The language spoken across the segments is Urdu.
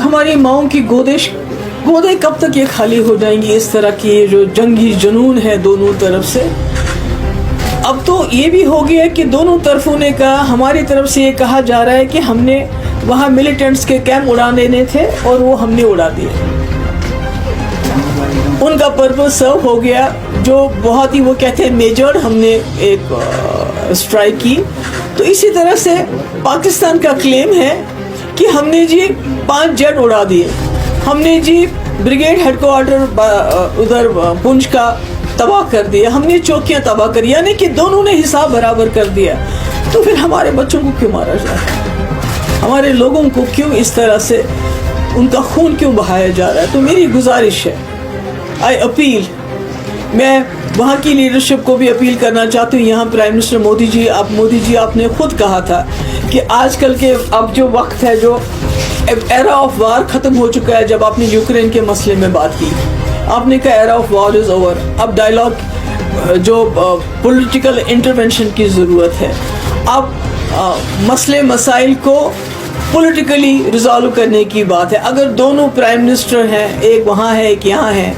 تک ہماری ماؤں کی گودیں کب تک یہ خالی ہو جائیں گی؟ اس طرح کی جو جنگی جنون ہے دونوں طرف سے. اب تو یہ بھی ہو گیا کہ دونوں طرفوں نے کہا، ہماری طرف سے یہ کہا جا رہا ہے کہ ہم نے وہاں ملیٹنٹس کے کیمپ اڑا دینے تھے اور وہ ہم نے اڑا دیے. ان کا پرپز سرو ہو گیا، جو بہت ہی وہ کہتے ہیں میجر ہم نے ایک اسٹرائک کی. تو اسی طرح سے پاکستان کا کلیم ہے کہ ہم نے جی 5 جیٹ اڑا دیے، ہم نے جی بریگیڈ ہیڈ کوارٹر ادھر پنچ کا تباہ کر دیا، ہم نے چوکیاں تباہ کر، یعنی کہ دونوں نے حساب برابر کر دیا. تو پھر ہمارے بچوں کو کیوں مارا جا رہا ہے؟ ہمارے لوگوں کو کیوں اس طرح سے ان کا خون کیوں بہایا جا رہا ہے؟ تو میری گزارش ہے، آئی اپیل، میں وہاں کی لیڈرشپ کو بھی اپیل کرنا چاہتی ہوں. یہاں پرائم منسٹر مودی جی آپ نے خود کہا تھا کہ آج کل کے اب جو وقت ہے، جو ایرا آف وار ختم ہو چکا ہے. جب آپ نے یوکرین کے مسئلے میں بات کی، آپ نے کہا era of war is over, اب ڈائلاگ جو پولیٹیکل انٹرونشن کی ضرورت ہے. اب مسئلے مسائل کو پولیٹیکلی ریزالو کرنے کی بات ہے. اگر دونوں پرائم منسٹر ہیں، ایک وہاں ہے ایک یہاں ہے،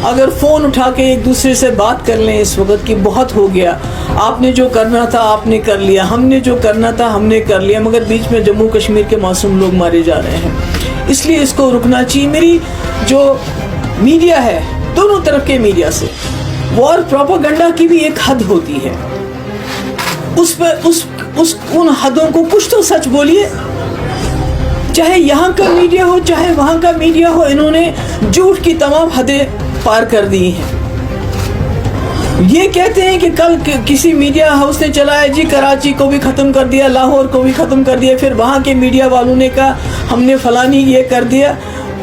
اگر فون اٹھا کے ایک دوسرے سے بات کر لیں اس وقت کی بہت ہو گیا. آپ نے جو کرنا تھا آپ نے کر لیا، ہم نے جو کرنا تھا ہم نے کر لیا، مگر بیچ میں جموں کشمیر کے معصوم لوگ مارے جا رہے ہیں. اس لیے اس کو رکنا چاہیے. میری جو میڈیا ہے، دونوں طرف کے میڈیا سے وار پروپیگنڈا کی بھی ایک حد ہوتی ہے. اس پر ان حدوں کو کچھ تو سچ بولیے. چاہے یہاں کا میڈیا ہو چاہے وہاں کا میڈیا ہو، انہوں نے جھوٹ کی تمام حدیں پار کر دی ہیں. یہ کہتے ہیں کہ کل کسی میڈیا ہاؤس نے چلایا جی کراچی کو بھی ختم کر دیا، لاہور کو بھی ختم کر دیا، پھر وہاں کے میڈیا والوں نے کہا ہم نے فلانی یہ کر دیا.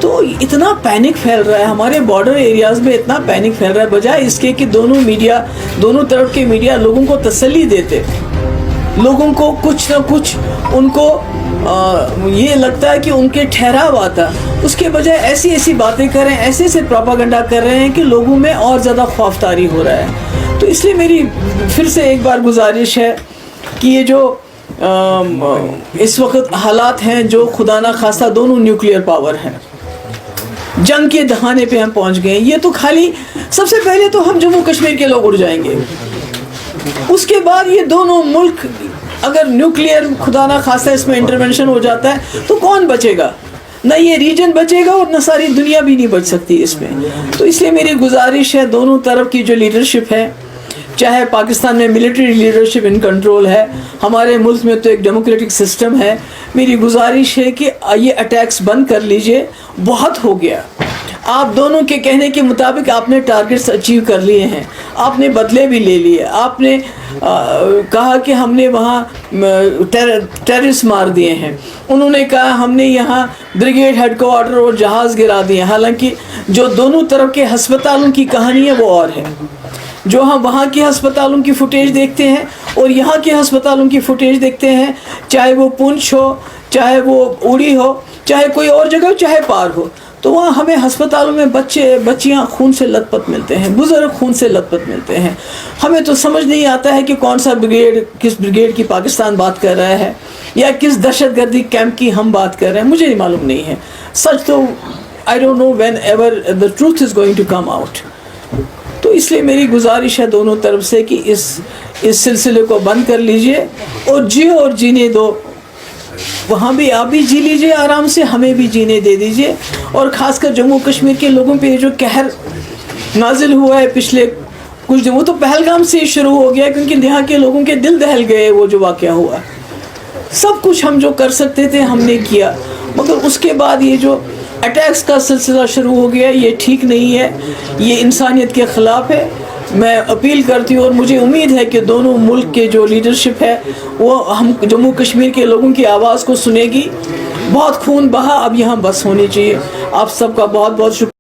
تو اتنا پینک پھیل رہا ہے ہمارے بارڈر ایریاز میں، اتنا پینک پھیل رہا ہے، بجائے اس کے کہ دونوں طرف کے میڈیا لوگوں کو تسلی دیتے، لوگوں کو کچھ نہ کچھ ان کو یہ لگتا ہے کہ ان کے ٹھہراؤ آتا. اس کے بجائے ایسی باتیں کر رہے ہیں، ایسے پروپیگنڈا کر رہے ہیں کہ لوگوں میں اور زیادہ خوف طاری ہو رہا ہے. تو اس لیے میری پھر سے ایک بار گزارش ہے کہ یہ جو اس وقت حالات ہیں، جو خدا نہ خواستہ دونوں نیوکلیئر پاور ہیں، جنگ کے دہانے پہ ہم پہنچ گئے ہیں. یہ تو خالی سب سے پہلے تو ہم جموں کشمیر کے لوگ اڑ جائیں گے، اس کے بعد یہ دونوں ملک اگر نیوکلیئر خدا نہ خواستہ اس میں انٹرونشن ہو جاتا ہے تو کون بچے گا؟ نہ یہ ریجن بچے گا اور نہ ساری دنیا بھی نہیں بچ سکتی اس میں. تو اس لیے میری گزارش ہے، دونوں طرف کی جو لیڈرشپ ہے، چاہے پاکستان میں ملٹری لیڈرشپ ان کنٹرول ہے، ہمارے ملک میں تو ایک ڈیموکریٹک سسٹم ہے، میری گزارش ہے کہ یہ اٹیکس بند کر لیجئے. بہت ہو گیا. آپ دونوں کے کہنے کے مطابق آپ نے ٹارگٹس اچیو کر لیے ہیں، آپ نے بدلے بھی لے لیے. آپ نے کہا کہ ہم نے وہاں ٹیررسٹ مار دیے ہیں، انہوں نے کہا ہم نے یہاں بریگیڈ ہیڈ کوارٹر اور جہاز گرا دیے. حالانکہ جو دونوں طرف کے ہسپتالوں کی کہانی ہے وہ اور ہے. جو ہم وہاں کے ہسپتالوں کی فوٹیج دیکھتے ہیں اور یہاں کے ہسپتالوں کی فوٹیج دیکھتے ہیں، چاہے وہ پونچھ ہو، چاہے وہ اوڑی ہو، چاہے کوئی اور جگہ ہو، چاہے پار ہو، تو وہاں ہمیں ہسپتالوں میں بچیاں خون سے لت پت ملتے ہیں، بزرگ خون سے لت پت ملتے ہیں. ہمیں تو سمجھ نہیں آتا ہے کہ کون سا بریگیڈ، کس بریگیڈ کی پاکستان بات کر رہا ہے یا کس دہشت گردی کیمپ کی ہم بات کر رہے ہیں. مجھے نہیں معلوم نہیں ہے سچ تو. I don't know whenever the truth is going to come out. تو اس لیے میری گزارش ہے دونوں طرف سے کہ اس سلسلے کو بند کر لیجئے اور جیو اور جینے دو. وہاں بھی آپ بھی جی لیجئے آرام سے، ہمیں بھی جینے دے دیجئے. اور خاص کر جموں کشمیر کے لوگوں پہ جو قہر نازل ہوا ہے پچھلے کچھ دن، وہ تو پہلگام سے شروع ہو گیا، کیونکہ یہاں کے لوگوں کے دل دہل گئے. وہ جو واقعہ ہوا، سب کچھ ہم جو کر سکتے تھے ہم نے کیا، مگر اس کے بعد یہ جو اٹیکس کا سلسلہ شروع ہو گیا، یہ ٹھیک نہیں ہے، یہ انسانیت کے خلاف ہے. میں اپیل کرتی ہوں اور مجھے امید ہے کہ دونوں ملک کے جو لیڈرشپ ہے وہ ہم جموں کشمیر کے لوگوں کی آواز کو سنے گی. بہت خون بہا، اب یہاں بس ہونی چاہیے. آپ سب کا بہت بہت شکریہ.